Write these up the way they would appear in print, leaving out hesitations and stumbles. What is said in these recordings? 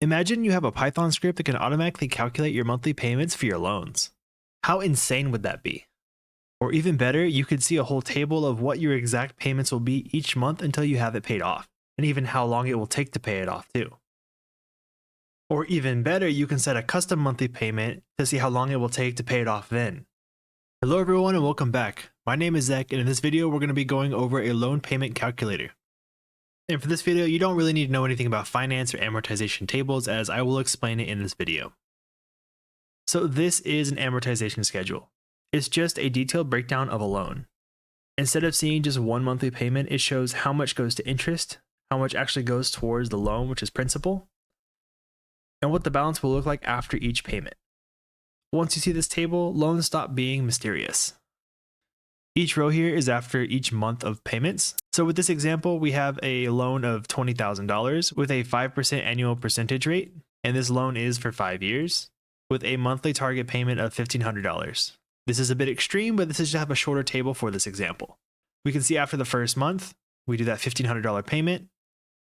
Imagine you have a Python script that can automatically calculate your monthly payments for your loans. How insane would that be? Or even better, you could see a whole table of what your exact payments will be each month until you have it paid off, and even how long it will take to pay it off too. Or even better, you can set a custom monthly payment to see how long it will take to pay it off then. Hello everyone and welcome back. My name is Zach, and in this video we're going to be going over a loan payment calculator. And for this video, you don't really need to know anything about finance or amortization tables, as I will explain it in this video. So this is an amortization schedule. It's just a detailed breakdown of a loan. Instead of seeing just one monthly payment, it shows how much goes to interest, how much actually goes towards the loan, which is principal, and what the balance will look like after each payment. Once you see this table, loans stop being mysterious. Each row here is after each month of payments. So with this example, we have a loan of $20,000 with a 5% annual percentage rate, and this loan is for 5 years, with a monthly target payment of $1,500. This is a bit extreme, but this is to have a shorter table for this example. We can see after the first month, we do that $1,500 payment,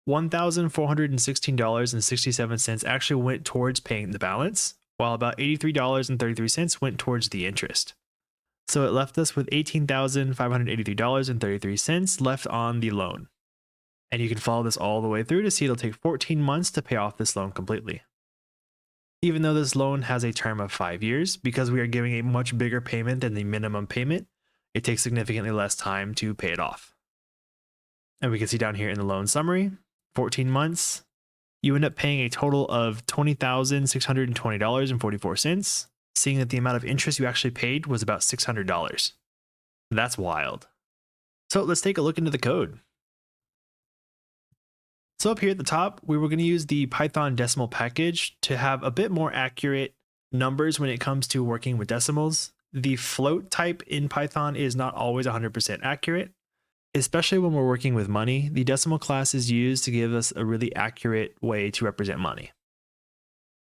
$1,416.67 actually went towards paying the balance, while about $83.33 went towards the interest. So it left us with $18,583.33 left on the loan. And you can follow this all the way through to see it'll take 14 months to pay off this loan completely. Even though this loan has a term of 5 years, because we are giving a much bigger payment than the minimum payment, it takes significantly less time to pay it off. And we can see down here in the loan summary, 14 months, you end up paying a total of $20,620.44, seeing that the amount of interest you actually paid was about $600. That's wild. So let's take a look into the code. So up here at the top, we were going to use the Python decimal package to have a bit more accurate numbers when it comes to working with decimals. The float type in Python is not always 100% accurate, especially when we're working with money. The decimal class is used to give us a really accurate way to represent money.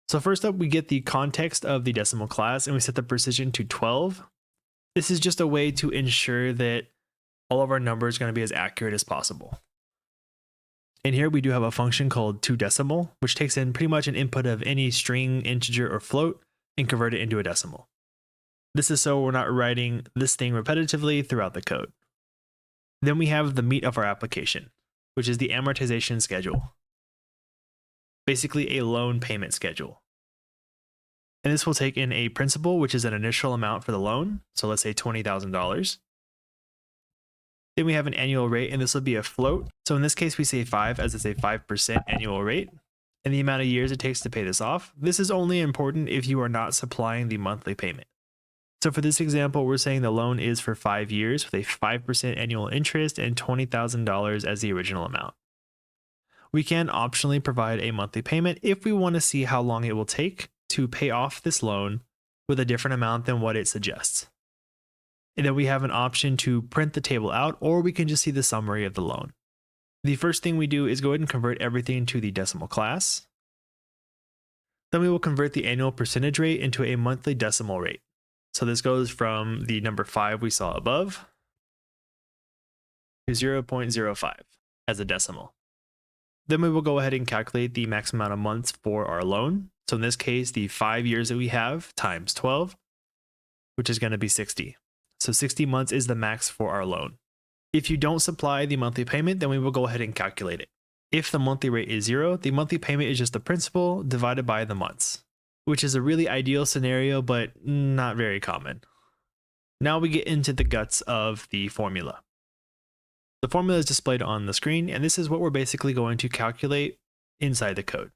So first up, we get the context of the decimal class and we set the precision to 12. This is just a way to ensure that all of our numbers are going to be as accurate as possible. And here we do have a function called toDecimal, which takes in pretty much an input of any string, integer, or float and convert it into a decimal. This is so we're not writing this thing repetitively throughout the code. Then we have the meat of our application, which is the amortization schedule. Basically a loan payment schedule. And this will take in a principal, which is an initial amount for the loan. So let's say $20,000. Then we have an annual rate, and this will be a float. So in this case, we say 5 as it's a 5% annual rate, and the amount of years it takes to pay this off. This is only important if you are not supplying the monthly payment. So for this example, we're saying the loan is for 5 years with a 5% annual interest and $20,000 as the original amount. We can optionally provide a monthly payment if we want to see how long it will take to pay off this loan with a different amount than what it suggests. And then we have an option to print the table out, or we can just see the summary of the loan. The first thing we do is go ahead and convert everything to the decimal class. Then we will convert the annual percentage rate into a monthly decimal rate. So this goes from the number 5 we saw above to 0.05 as a decimal. Then we will go ahead and calculate the maximum amount of months for our loan. So in this case, the 5 years that we have times 12, which is going to be 60. So 60 months is the max for our loan. If you don't supply the monthly payment, then we will go ahead and calculate it. If the monthly rate is 0, the monthly payment is just the principal divided by the months, which is a really ideal scenario, but not very common. Now we get into the guts of the formula. The formula is displayed on the screen, and this is what we're basically going to calculate inside the code.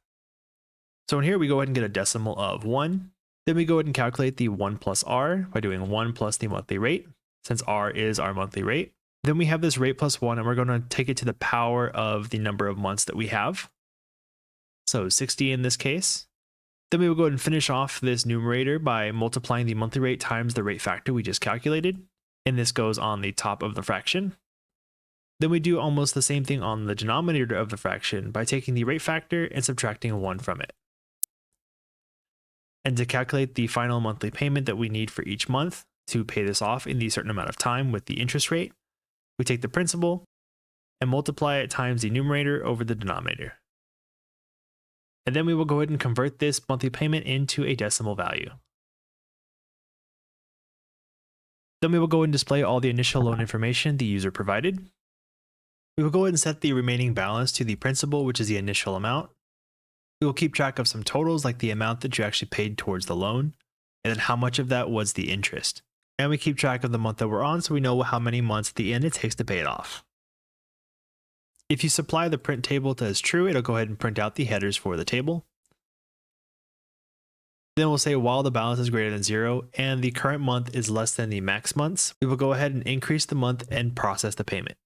So in here, we go ahead and get a decimal of 1. Then we go ahead and calculate the 1 plus r by doing 1 plus the monthly rate, since r is our monthly rate. Then we have this rate plus 1, and we're going to take it to the power of the number of months that we have. So 60 in this case. Then we will go ahead and finish off this numerator by multiplying the monthly rate times the rate factor we just calculated. And this goes on the top of the fraction. Then we do almost the same thing on the denominator of the fraction by taking the rate factor and subtracting 1 from it. And to calculate the final monthly payment that we need for each month to pay this off in the certain amount of time with the interest rate, we take the principal and multiply it times the numerator over the denominator. And then we will go ahead and convert this monthly payment into a decimal value. Then we will go and display all the initial loan information the user provided. We will go ahead and set the remaining balance to the principal, which is the initial amount. We will keep track of some totals like the amount that you actually paid towards the loan, and then how much of that was the interest. And we keep track of the month that we're on so we know how many months at the end it takes to pay it off. If you supply the print table to as true, it'll go ahead and print out the headers for the table. Then we'll say while the balance is greater than 0 and the current month is less than the max months, we will go ahead and increase the month and process the payment.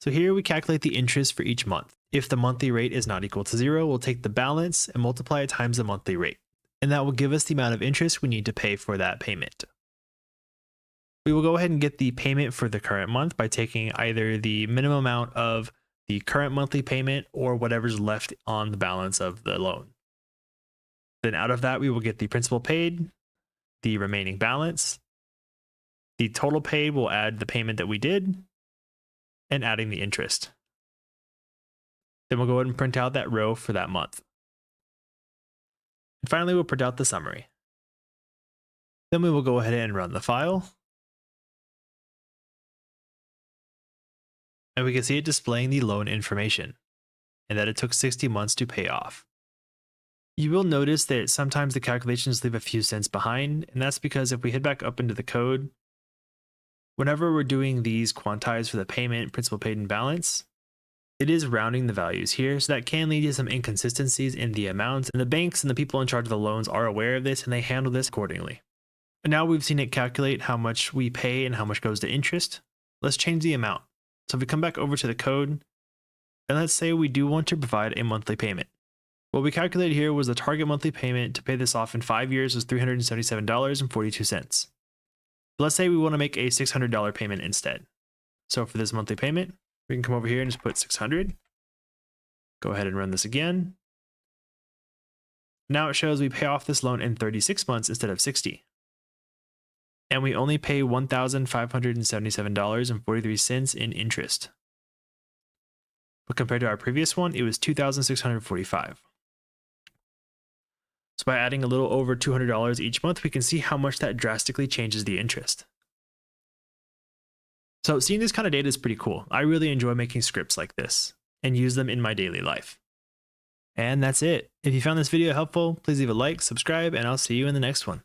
So here we calculate the interest for each month. If the monthly rate is not equal to 0, we'll take the balance and multiply it times the monthly rate. And that will give us the amount of interest we need to pay for that payment. We will go ahead and get the payment for the current month by taking either the minimum amount of the current monthly payment or whatever's left on the balance of the loan. Then out of that, we will get the principal paid, the remaining balance, the total paid will add the payment that we did, and adding the interest. Then we'll go ahead and print out that row for that month. And finally, we'll print out the summary. Then we will go ahead and run the file. And we can see it displaying the loan information and that it took 60 months to pay off. You will notice that sometimes the calculations leave a few cents behind, and that's because if we head back up into the code, whenever we're doing these quantize for the payment, principal paid, and balance, it is rounding the values here, so that can lead to some inconsistencies in the amounts, and the banks and the people in charge of the loans are aware of this and they handle this accordingly. And now we've seen it calculate how much we pay and how much goes to interest. Let's change the amount. So if we come back over to the code, and let's say we do want to provide a monthly payment. What we calculated here was the target monthly payment to pay this off in 5 years was $377.42. Let's say we want to make a $600 payment instead. So for this monthly payment, we can come over here and just put 600. Go ahead and run this again. Now it shows we pay off this loan in 36 months instead of 60. And we only pay $1,577.43 in interest. But compared to our previous one, it was $2,645. So by adding a little over $200 each month, we can see how much that drastically changes the interest. So seeing this kind of data is pretty cool. I really enjoy making scripts like this and use them in my daily life. And that's it. If you found this video helpful, please leave a like, subscribe, and I'll see you in the next one.